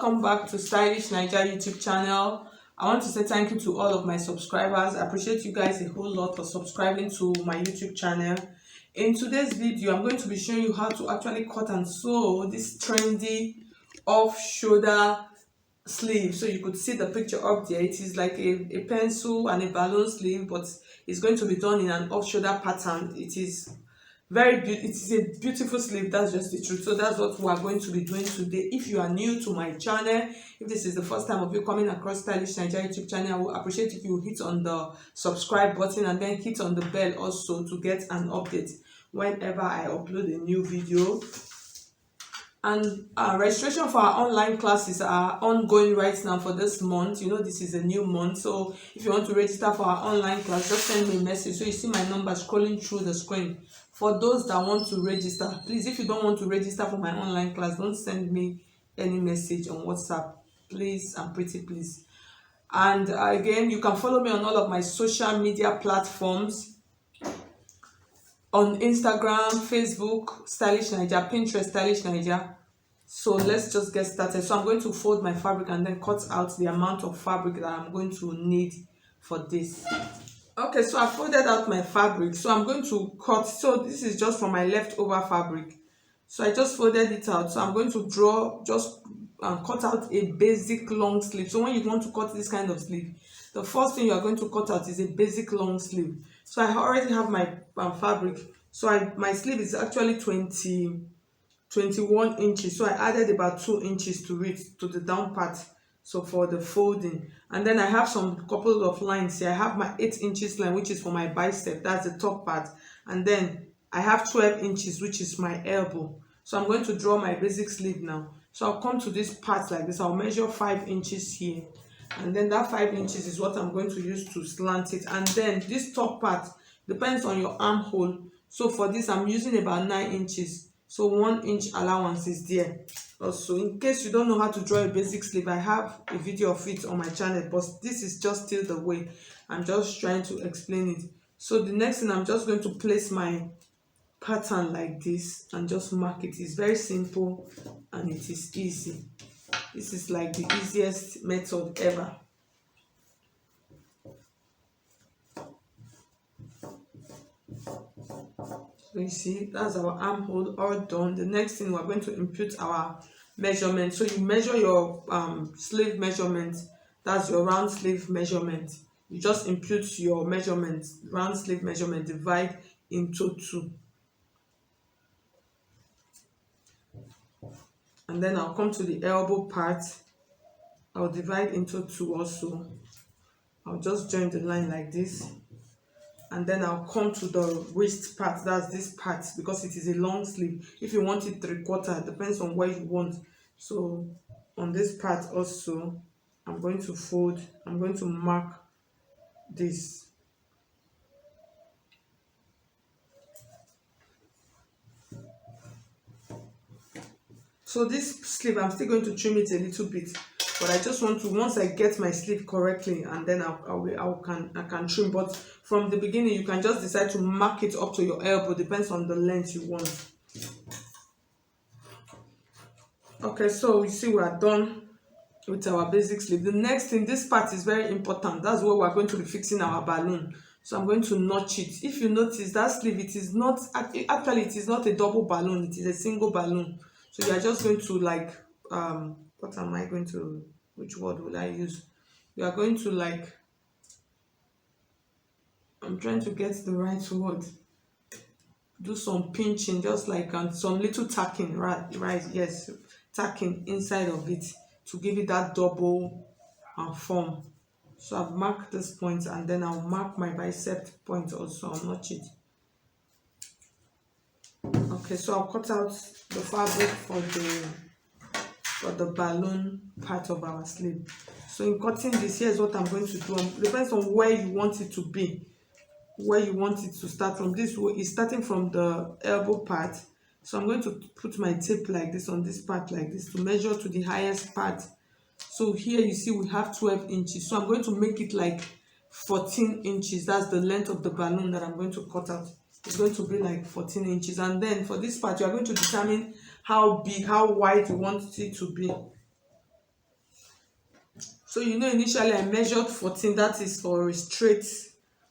welcome back to Stylish Naija YouTube channel. I want to say thank you to all of my subscribers. I appreciate you guys a whole lot for subscribing to my YouTube channel. In today's video, I'm going to be showing you how to actually cut and sew this trendy off-shoulder sleeve. So you could see the picture up there. It is like a pencil and a balloon sleeve, but it's going to be done in an off-shoulder pattern. It is it is a beautiful sleeve. That's just the truth. So that's what we are going to be doing today. If you are new to my channel, if this is the first time of you coming across Stylish Naija YouTube channel, I will appreciate if you hit on the subscribe button and then hit on the bell also to get an update whenever I upload a new video. And registration for our online classes are ongoing right now for this month. You know, this is a new month, so if you want to register for our online class, just send me a message. So you see my number scrolling through the screen. For those that want to register, please, if you don't want to register for my online class, don't send me any message on WhatsApp, please, and pretty please. And again, you can follow me on all of my social media platforms, on Instagram, Facebook, Stylish Naija, Pinterest, Stylish Naija. So let's just get started. So I'm going to fold my fabric and then cut out the amount of fabric that I'm going to need for this. Okay, so I folded out my fabric. So I'm going to cut. So this is just from my leftover fabric. So I just folded it out. So I'm going to draw, just cut out a basic long sleeve. So when you want to cut this kind of sleeve, the first thing you are going to cut out is a basic long sleeve. So I already have my fabric. So my sleeve is actually 21 inches. So I added about 2 inches to it, to the down part, so for the folding. And then I have some couple of lines here. I have my 8 inches line, which is for my bicep, that's the top part. And then I have 12 inches, which is my elbow. So I'm going to draw my basic sleeve now. So I'll come to this part like this. I'll measure 5 inches here, and then that 5 inches is what I'm going to use to slant it. And then this top part depends on your armhole. So for this, I'm using about 9 inches. So 1 inch allowance is there. Also, in case you don't know how to draw a basic sleeve, I have a video of it on my channel, but this is just still the way I'm just trying to explain it. So the next thing, I'm just going to place my pattern like this and just mark it. It's very simple and it is easy. This is like the easiest method ever. So you see, that's our armhole all done. The next thing, we're going to input our measurement. So you measure your sleeve measurement. That's your round sleeve measurement. You just input your measurement, round sleeve measurement, divide into 2. And then I'll come to the elbow part. I'll divide into 2 also. I'll just join the line like this. And then I'll come to the wrist part, that's this part, because it is a long sleeve. If you want it 3/4, depends on where you want. So on this part also, I'm going to fold, I'm going to mark this. So this sleeve, I'm still going to trim it a little bit, but I just want to, once I get my sleeve correctly, and then I can trim. But from the beginning, you can just decide to mark it up to your elbow, depends on the length you want. Okay, so you see we are done with our basic sleeve. The next thing, this part is very important. That's where we're going to be fixing our balloon. So I'm going to notch it. If you notice, that sleeve, it is not actually, it is not a double balloon, it is a single balloon. So you are just going to like what am I going to, which word will I use? You are going to like, I'm trying to get the right word, do some pinching, just like some little tacking, right, yes, tacking inside of it to give it that double form. So I've marked this point, and then I'll mark my bicep point also. I'll notch it. Okay, so I'll cut out the fabric for the balloon part of our sleeve. So in cutting this, here's what I'm going to do. It depends on where you want it to be, where you want it to start from. This way is starting from the elbow part. So I'm going to put my tape like this on this part like this to measure to the highest part. So here you see we have 12 inches. So I'm going to make it like 14 inches. That's the length of the balloon that I'm going to cut out. It's going to be like 14 inches. And then for this part, you are going to determine how big, how wide you want it to be. So you know, initially I measured 14, that is for a straight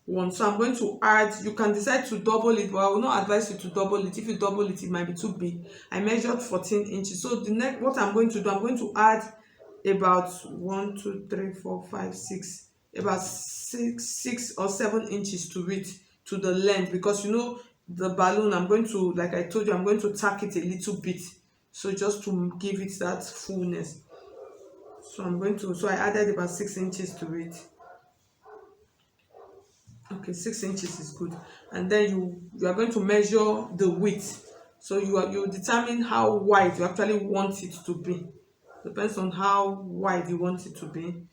one. So I'm going to add, you can decide to double it, but I will not advise you to double it. If you double it, it might be too big. I measured 14 inches. So the next, what I'm going to do, I'm going to add about 1 2 3 4 5 6, about 6 or 7 inches to it, to the length, because you know the balloon, I'm going to, like I told you, I'm going to tack it a little bit, so just to give it that fullness. So I'm going to, so I added about 6 inches to it. Okay, 6 inches is good. And then you are going to measure the width. So you determine how wide you actually want it to be. Depends on how wide you want it to be.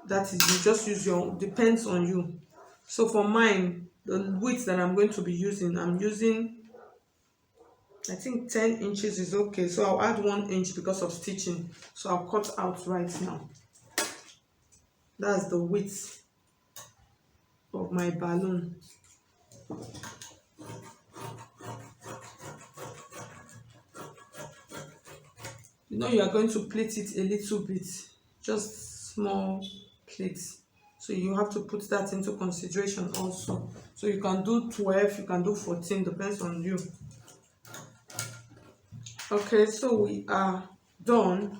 That is, you just use your, depends on you. So for mine, the width that I'm going to be using, I'm using, I think 10 inches is okay. So I'll add 1 inch because of stitching. So I'll cut out right now. That's the width of my balloon. You know, you are going to plait it a little bit, just small plaits. So you have to put that into consideration also. So you can do 12, you can do 14, depends on you. Okay, so we are done.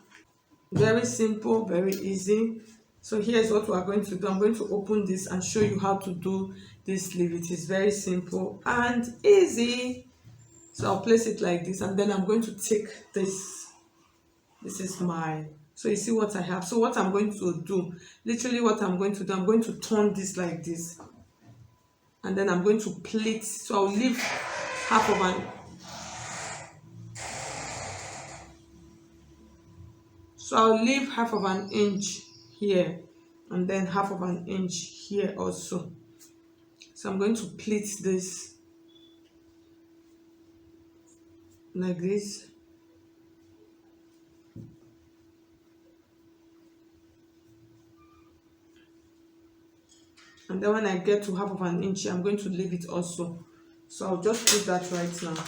Very simple, very easy. So here's what we are going to do. I'm going to open this and show you how to do this sleeve. It is very simple and easy. So I'll place it like this, and then I'm going to take this. This is my, so you see what I have. So what I'm going to do, literally what I'm going to do, I'm going to turn this like this, and then I'm going to plait. So I'll leave half of an, so I'll leave half of an inch here, and then half of an inch here also. So I'm going to plait this like this. And then when I get to half of an inch, I'm going to leave it also. So I'll just put that right now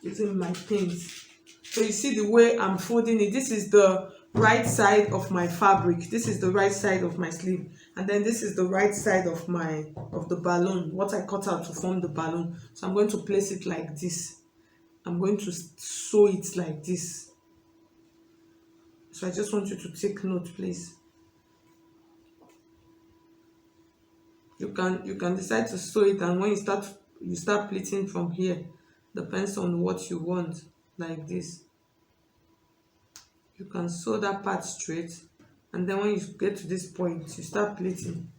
using my pins. So you see the way I'm folding it. This is the right side of my fabric. This is the right side of my sleeve, and then this is the right side of the balloon, what I cut out to form the balloon. So I'm going to place it like this. I'm going to sew it like this. So I just want you to take note, please. You can decide to sew it, and when you start pleating from here, depends on what you want, like this. You can sew that part straight, and then when you get to this point, you start pleating.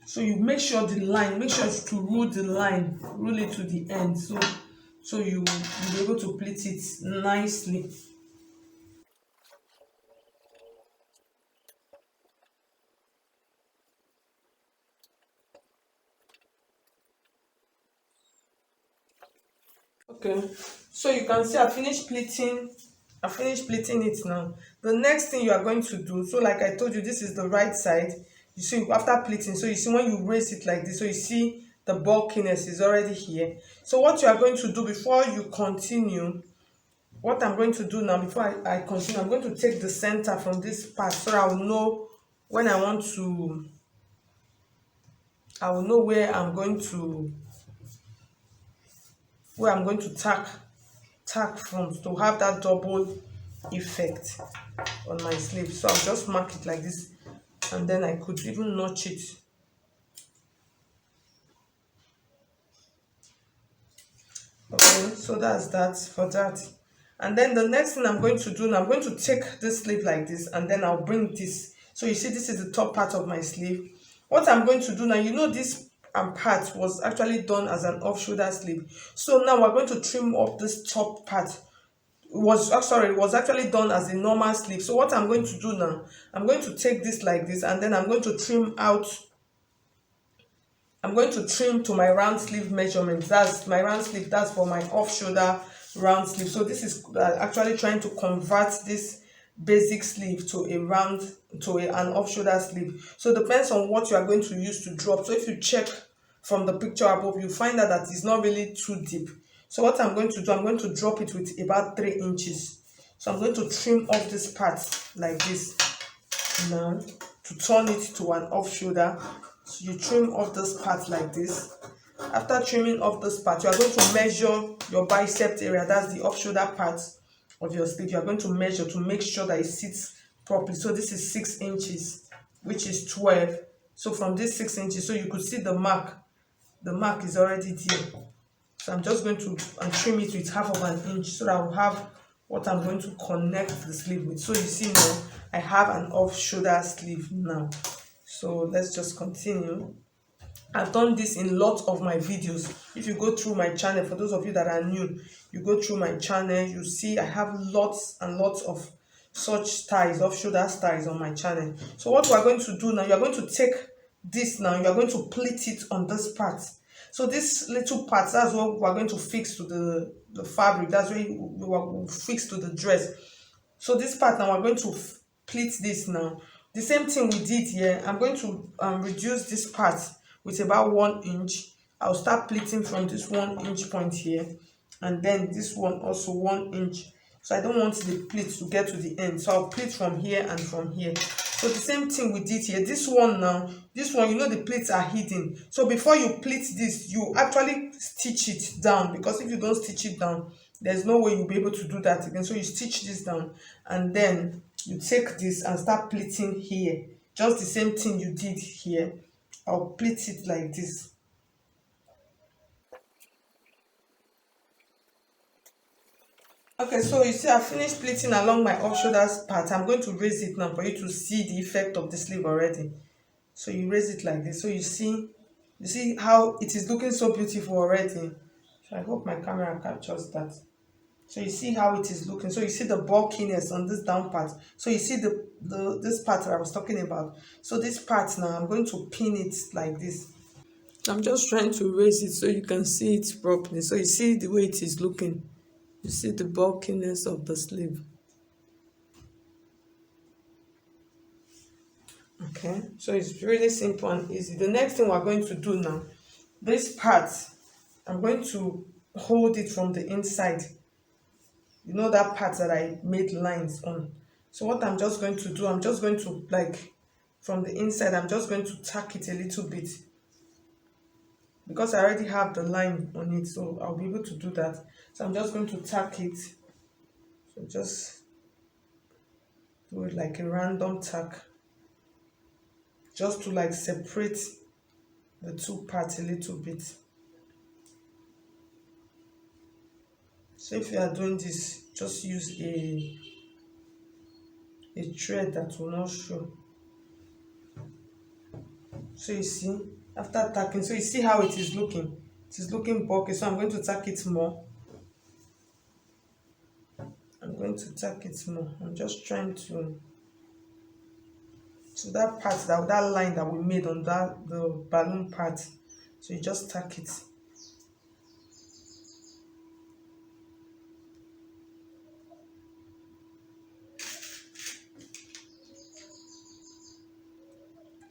So you make sure the line, make sure to rule the line, rule it to the end, so you'll be able to pleat it nicely. Okay, so you can see I finished pleating it now. The next thing you are going to do, so like I told you, this is the right side. You see, after pleating, so you see when you raise it like this, so you see the bulkiness is already here. So what you are going to do before you continue, what I'm going to do now before I continue, I'm going to take the center from this part, so I will know when I want to, I will know where I'm going to tack from, to have that double effect on my sleeve. So I'll just mark it like this, and then I could even notch it. Okay, so that's that for that. And then the next thing I'm going to do now, I'm going to take this sleeve like this, and then I'll bring this. So you see, this is the top part of my sleeve. What I'm going to do now, you know, this part was actually done as an off shoulder sleeve. So now we're going to trim up this top part. It was actually done as a normal sleeve. So what I'm going to do now, I'm going to take this like this, and then I'm going to trim out. I'm going to trim to my round sleeve measurements. That's my round sleeve, that's for my off shoulder round sleeve. So this is actually trying to convert this basic sleeve to a round, an off shoulder sleeve. So it depends on what you are going to use to drop. So if you check from the picture above, you find out that it's not really too deep. So what I'm going to do, I'm going to drop it with about 3 inches. So I'm going to trim off this part like this now to turn it to an off shoulder. So you trim off this part like this. After trimming off this part, you are going to measure your bicep area. That's the off shoulder part of your sleeve. You are going to measure to make sure that it sits properly. So this is 6 inches, which is 12. So from this 6 inches, so you could see the mark. The mark is already there. So I'm just going to trim it with half of an inch so that I'll have what I'm going to connect the sleeve with. So you see now I have an off shoulder sleeve now. So let's just continue. I've done this in lots of my videos. If you go through my channel, for those of you that are new, you go through my channel, you see I have lots and lots of such styles, off shoulder styles on my channel. So what we're going to do now, you're going to take this now, you're going to pleat it on this part. So this little part, that's what we're going to fix to the fabric. That's where we'll fix to the dress. So this part now, we're going to pleat this now. The same thing we did here. I'm going to reduce this part with about 1 inch. I'll start pleating from this 1 inch point here, and then this one also 1 inch. So I don't want the pleat to get to the end, so I'll pleat from here and from here. So the same thing we did here. This one now, this one, you know the pleats are hidden. So before you pleat this, you actually stitch it down, because if you don't stitch it down, there's no way you'll be able to do that again. So you stitch this down, and then you take this and start pleating here. Just the same thing you did here. I'll pleat it like this. Okay, so you see I finished pleating along my off shoulders part. I'm going to raise it now for you to see the effect of the sleeve already. So you raise it like this. So you see how it is looking so beautiful already. So I hope my camera captures that. So you see how it is looking. So you see the bulkiness on this down part. So you see this part that I was talking about. So this part now, I'm going to pin it like this. I'm just trying to raise it so you can see it properly. So you see the way it is looking. You see the bulkiness of the sleeve. Okay, so it's really simple and easy. The next thing we're going to do now, this part, I'm going to hold it from the inside. You know that part that I made lines on. So what I'm just going to do, I'm just going to, like, from the inside, I'm just going to tack it a little bit, because I already have the line on it, so I'll be able to do that. So I'm just going to tack it. So just do it like a random tack, just to like separate the two parts a little bit. So if you are doing this, just use a thread that will not show. So you see, after tacking, so you see how it is looking. It is looking bulky, so I'm going to tack it more. I'm going to tack it more. I'm just trying to, so that part, that line that we made on the balloon part, so you just tack it.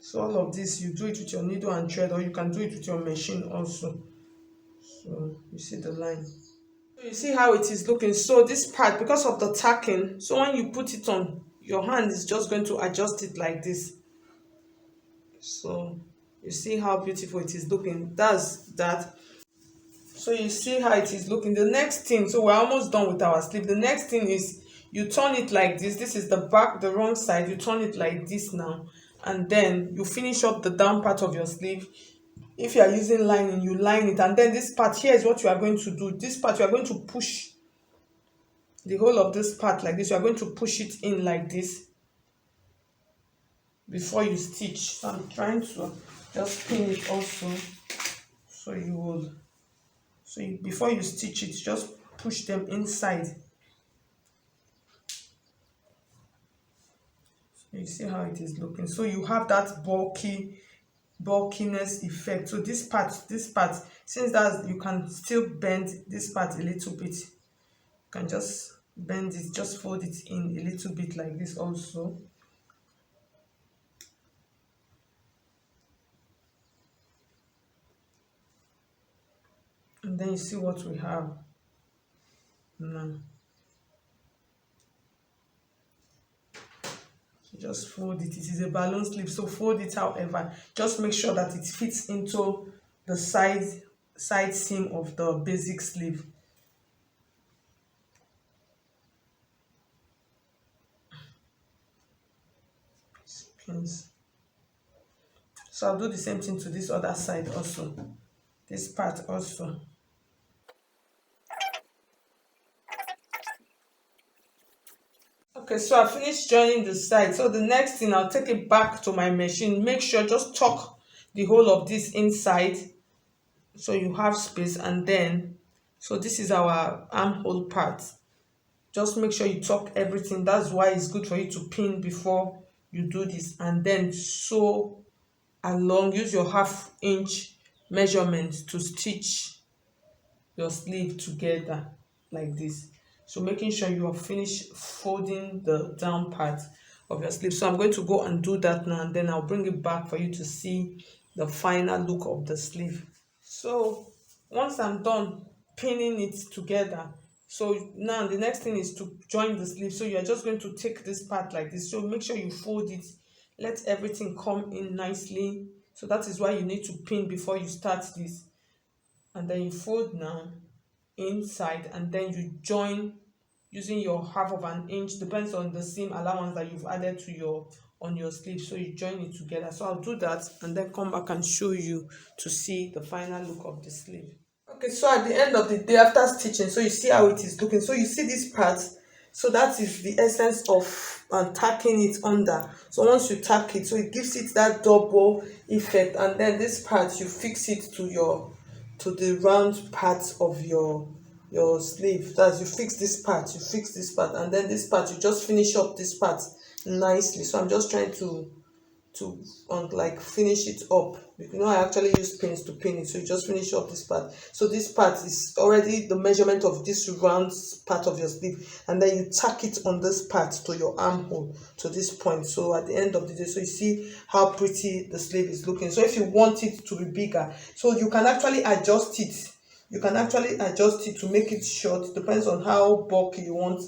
So all of this, you do it with your needle and thread, or you can do it with your machine also. So you see the line. So you see how it is looking. So this part, because of the tacking, so when you put it on, your hand is just going to adjust it like this. So you see how beautiful it is looking. That's that. So you see how it is looking. The next thing, so we're almost done with our sleeve. The next thing is you turn it like this. This is the back, the wrong side. You turn it like this now, and then you finish up the down part of your sleeve. If you are using lining, you line it, and then this part here is what you are going to do. This part, you are going to push the whole of this part like this. You are going to push it in like this before you stitch. So I'm trying to just pin it also, so you will, before you stitch it, just push them inside. So you see how it is looking. So you have that bulkiness effect. So this part, since that you can still bend this part a little bit, you can just bend it, just fold it in a little bit like this also. And then you see what we have now. Just fold it. It is a balloon sleeve, so fold it however. Just make sure that it fits into the side seam of the basic sleeve. Pins. So I'll do the same thing to this other side also. This part also. Okay, so I finished joining the side. So the next thing, I'll take it back to my machine. Make sure just tuck the whole of this inside so you have space. And then, so this is our armhole part. Just make sure you tuck everything. That's why it's good for you to pin before you do this. And then sew along. Use your 1/2 inch measurement to stitch your sleeve together like this. So making sure you are finished folding the down part of your sleeve. So I'm going to go and do that now, and then I'll bring it back for you to see the final look of the sleeve. So once I'm done pinning it together, so now the next thing is to join the sleeve. So you're just going to take this part like this. So make sure you fold it, let everything come in nicely. So that is why you need to pin before you start this. And then you fold now inside, and then you join using your 1/2 inch, depends on the seam allowance that you've added to your on your sleeve. So you join it together. So I'll do that and then come back and show you to see the final look of the sleeve. Okay, so at the end of the day, after stitching, so you see how it is looking. So you see this part, so that is the essence of tacking it under. So once you tack it, so it gives it that double effect. And then this part, you fix it to the round part of your sleeve. That's, you fix this part, and then this part, you just finish up this part nicely. So I'm just trying to like finish it up. I actually use pins to pin it, so you just finish up this part. So this part is already the measurement of this round part of your sleeve, and then you tack it on this part to your armhole to this point. So at the end of the day, so you see how pretty the sleeve is looking. So if you want it to be bigger, so you can actually adjust it. To make it short. Depends on how bulky you want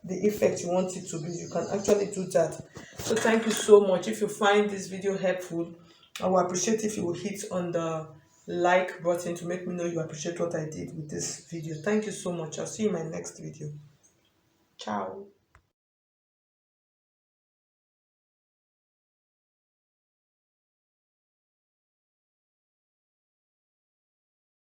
the effect you want it to be. You can actually do that. So thank you so much. If you find this video helpful, I will appreciate if you will hit on the like button to make me know you appreciate what I did with this video. Thank you so much. I'll see you in my next video. Ciao.